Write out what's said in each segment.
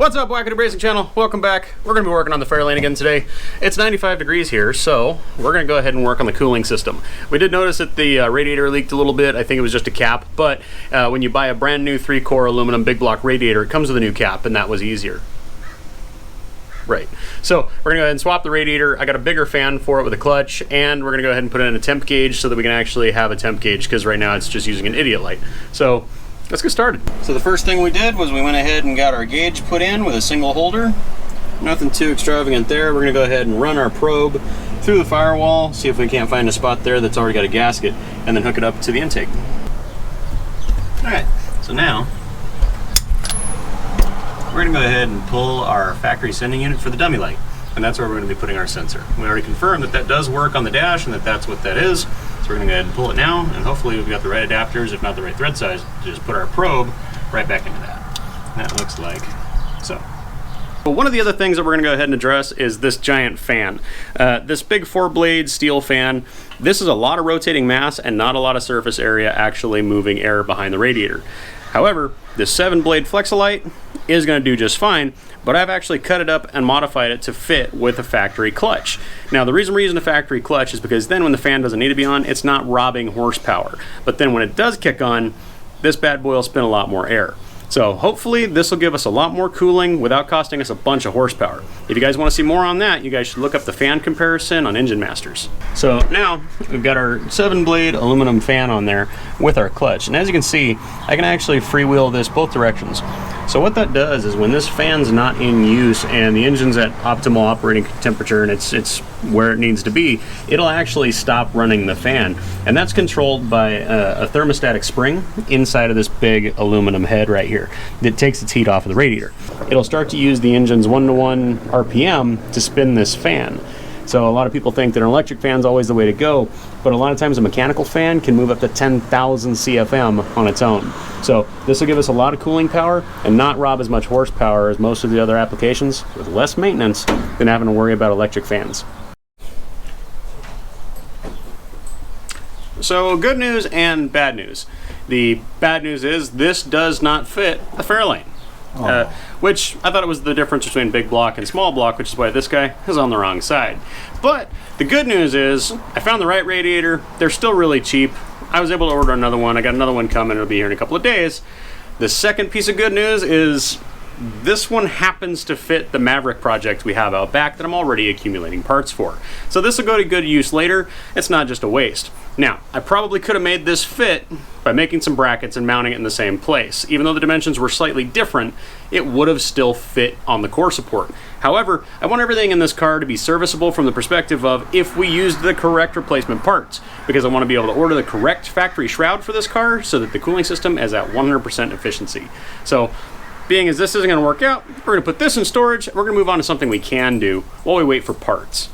What's up, Wackadoo Racing Channel? Welcome back. We're going to be working on the Fairlane again today. It's 95 degrees here, so we're going to go ahead and work on the cooling system. We did notice that the radiator leaked a little bit. I think it was just a cap, but when you buy a brand new 3-core aluminum big block radiator, it comes with a new cap, and that was easier. Right. So we're going to go ahead and swap the radiator. I got a bigger fan for it with a clutch, and we're going to go ahead and put in a temp gauge so that we can actually have a temp gauge, because right now it's just using an idiot light. So let's get started. So the first thing we did was we went ahead and got our gauge put in with a single holder. Nothing too extravagant there. We're going to go ahead and run our probe through the firewall, see if we can't find a spot there that's already got a gasket, and then hook it up to the intake. Alright, so now we're going to go ahead and pull our factory sending unit for the dummy light, and that's where we're going to be putting our sensor. We already confirmed that that does work on the dash and that that's what that is. So we're going to go ahead and pull it now, and hopefully we've got the right adapters, if not the right thread size, to just put our probe right back into that. And that looks like so. But one of the other things that we're going to go ahead and address is this giant fan. This big 4-blade steel fan, this is a lot of rotating mass and not a lot of surface area actually moving air behind the radiator. However, this 7-blade Flexolite is going to do just fine, but I've actually cut it up and modified it to fit with a factory clutch. Now, the reason we're using a factory clutch is because then when the fan doesn't need to be on, it's not robbing horsepower. But then when it does kick on, this bad boy will spin a lot more air. So hopefully this will give us a lot more cooling without costing us a bunch of horsepower. If you guys want to see more on that, you guys should look up the fan comparison on Engine Masters. So now we've got our 7-blade aluminum fan on there with our clutch. And as you can see, I can actually freewheel this both directions. So what that does is when this fan's not in use and the engine's at optimal operating temperature and it's where it needs to be, it'll actually stop running the fan. And that's controlled by a thermostatic spring inside of this big aluminum head right here that takes its heat off of the radiator. It'll start to use the engine's 1-to-1 RPM to spin this fan. So a lot of people think that an electric fan's always the way to go, but a lot of times a mechanical fan can move up to 10,000 CFM on its own. So this will give us a lot of cooling power and not rob as much horsepower as most of the other applications, with less maintenance than having to worry about electric fans. So good news and bad news. The bad news is this does not fit the Fairlane. Which I thought it was the difference between big block and small block, which is why this guy is on the wrong side. But the good news is I found the right radiator. They're still really cheap. I was able to order another one. I got another one coming. It'll be here in a couple of days. The second piece of good news is this one happens to fit the Maverick project we have out back that I'm already accumulating parts for. So this will go to good use later. It's not just a waste. Now, I probably could have made this fit by making some brackets and mounting it in the same place. Even though the dimensions were slightly different, it would have still fit on the core support. However, I want everything in this car to be serviceable from the perspective of if we used the correct replacement parts, because I want to be able to order the correct factory shroud for this car so that the cooling system is at 100% efficiency. So, being as this isn't going to work out, we're going to put this in storage, and we're going to move on to something we can do while we wait for parts.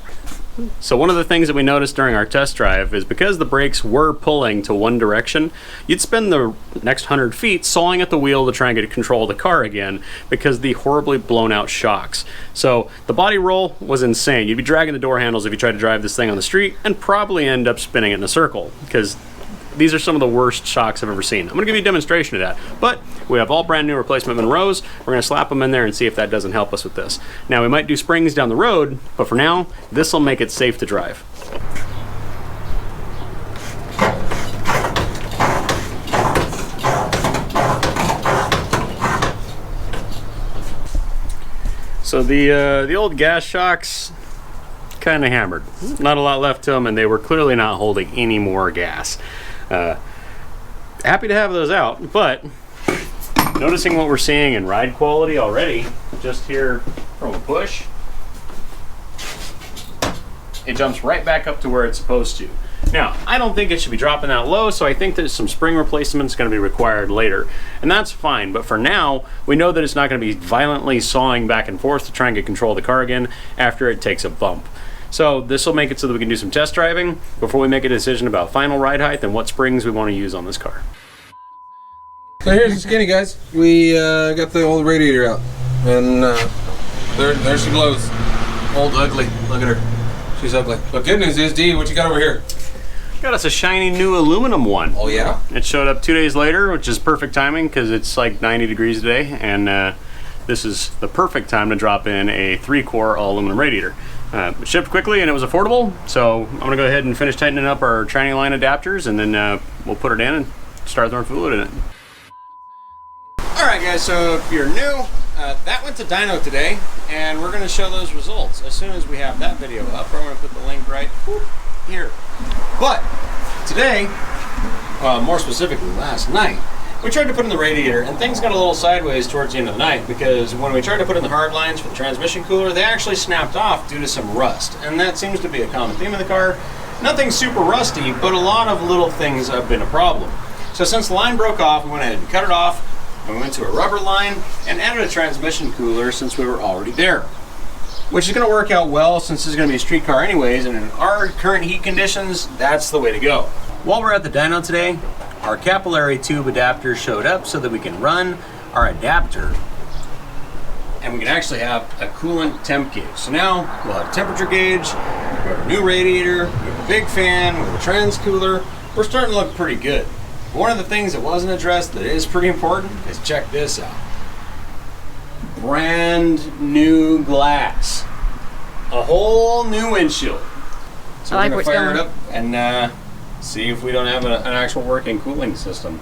So one of the things that we noticed during our test drive is because the brakes were pulling to one direction, you'd spend the next 100 feet sawing at the wheel to try and get control of the car again because of the horribly blown out shocks. So the body roll was insane. You'd be dragging the door handles if you tried to drive this thing on the street and probably end up spinning it in a circle because these are some of the worst shocks I've ever seen. I'm going to give you a demonstration of that. But we have all brand new replacement Monroes. We're going to slap them in there and see if that doesn't help us with this. Now, we might do springs down the road, but for now, this will make it safe to drive. So the old gas shocks, kind of hammered. Not a lot left to them, and they were clearly not holding any more gas. Happy to have those out, but noticing what we're seeing in ride quality already, just here from a push, it jumps right back up to where it's supposed to. Now, I don't think it should be dropping that low, so I think that some spring replacement's going to be required later, and that's fine. But for now, we know that it's not going to be violently sawing back and forth to try and get control of the car again after it takes a bump. So this will make it so that we can do some test driving before we make a decision about final ride height and what springs we want to use on this car. So here's the skinny, guys. We got the old radiator out, and there she glows. Old ugly. Look at her. She's ugly. But good news is, D, what you got over here? Got us a shiny new aluminum one. Oh yeah? It showed up 2 days later, which is perfect timing because it's like 90 degrees today, and this is the perfect time to drop in a 3-core all aluminum radiator. It shipped quickly and it was affordable, so I'm gonna go ahead and finish tightening up our tranny line adapters, and then we'll put it in and start throwing fluid in it. Alright guys, so if you're new, that went to dyno today, and we're gonna show those results as soon as we have that video up. I'm gonna put the link right here. But today, more specifically last night, we tried to put in the radiator, and things got a little sideways towards the end of the night, because when we tried to put in the hard lines for the transmission cooler, they actually snapped off due to some rust. And that seems to be a common theme in the car. Nothing super rusty, but a lot of little things have been a problem. So since the line broke off, we went ahead and cut it off, and we went to a rubber line and added a transmission cooler since we were already there. Which is going to work out well since this is going to be a street car anyways, and in our current heat conditions, that's the way to go. While we're at the dyno today, our capillary tube adapter showed up so that we can run our adapter and we can actually have a coolant temp gauge. So now we'll have a temperature gauge, we have a new radiator, we have a big fan, we have a trans cooler. We're starting to look pretty good. One of the things that wasn't addressed that is pretty important is check this out. Brand new glass. A whole new windshield. So we're gonna fire it up and see if we don't have an actual working cooling system.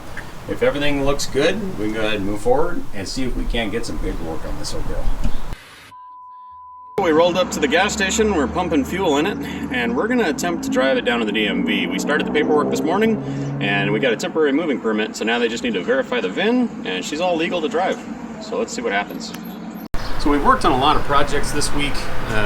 If everything looks good, we can go ahead and move forward and see if we can't get some paperwork on this old girl. We rolled up to the gas station, we're pumping fuel in it, and we're gonna attempt to drive it down to the DMV. We started the paperwork this morning, and we got a temporary moving permit, so now they just need to verify the VIN, and she's all legal to drive. So let's see what happens. So we've worked on a lot of projects this week.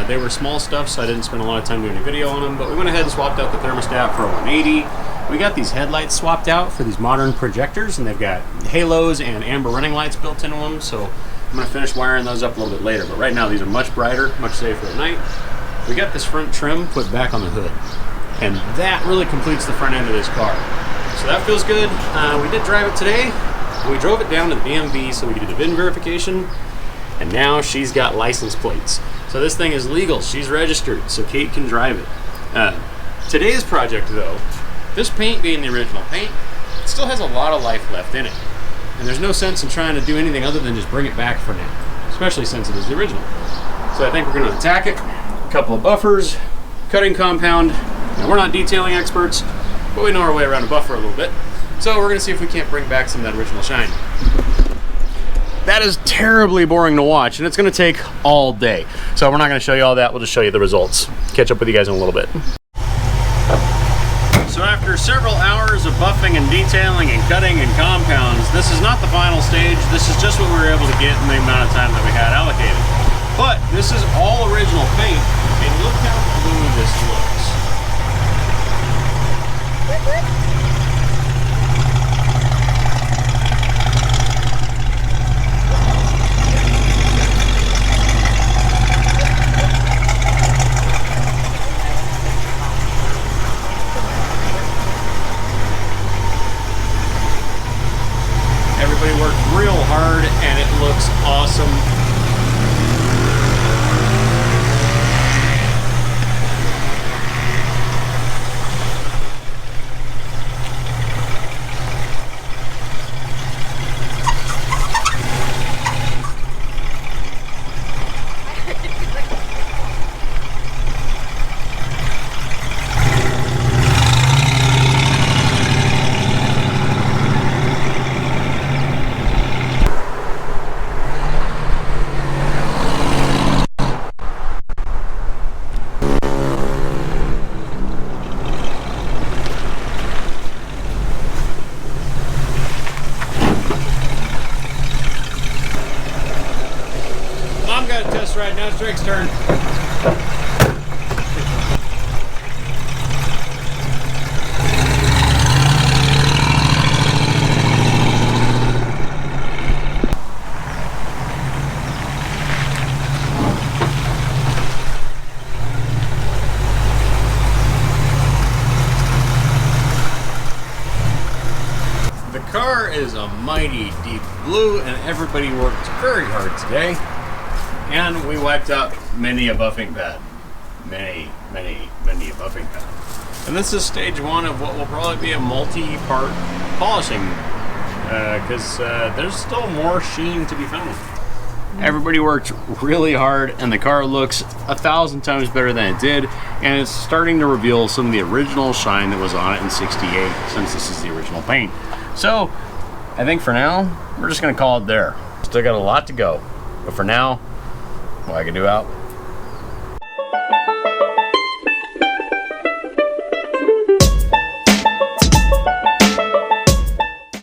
They were small stuff, so I didn't spend a lot of time doing a video on them, but we went ahead and swapped out the thermostat for a 180. We got these headlights swapped out for these modern projectors, and they've got halos and amber running lights built into them, so I'm gonna finish wiring those up a little bit later, but right now these are much brighter, much safer at night. We got this front trim put back on the hood, and that really completes the front end of this car. So that feels good. We did drive it today. We drove it down to the DMV so we could do the VIN verification, and now she's got license plates. So this thing is legal, she's registered, so Kate can drive it. Today's project though, this paint being the original paint, it still has a lot of life left in it. And there's no sense in trying to do anything other than just bring it back for now, especially since it is the original. So I think we're gonna attack it. A couple of buffers, cutting compound. Now we're not detailing experts, but we know our way around a buffer a little bit. So we're gonna see if we can't bring back some of that original shine. That is terribly boring to watch, and it's gonna take all day. So we're not gonna show you all that, we'll just show you the results. Catch up with you guys in a little bit. So after several hours of buffing and detailing and cutting and compounds, this is not the final stage. This is just what we were able to get in the amount of time that we had allocated. But this is all original paint, and look how blue this looks. Everybody worked real hard and it looks awesome. Mom got a test right now, it's Drake's turn. The car is a mighty deep blue, and everybody worked very hard today. And we wiped out many a buffing pad. Many a buffing pad. And this is stage one of what will probably be a multi-part polishing, because there's still more sheen to be found. Everybody worked really hard, and the car looks 1,000 times better than it did, and it's starting to reveal some of the original shine that was on it in '68, since this is the original paint. So I think for now, we're just gonna call it there. Still got a lot to go, but for now, what I can do out,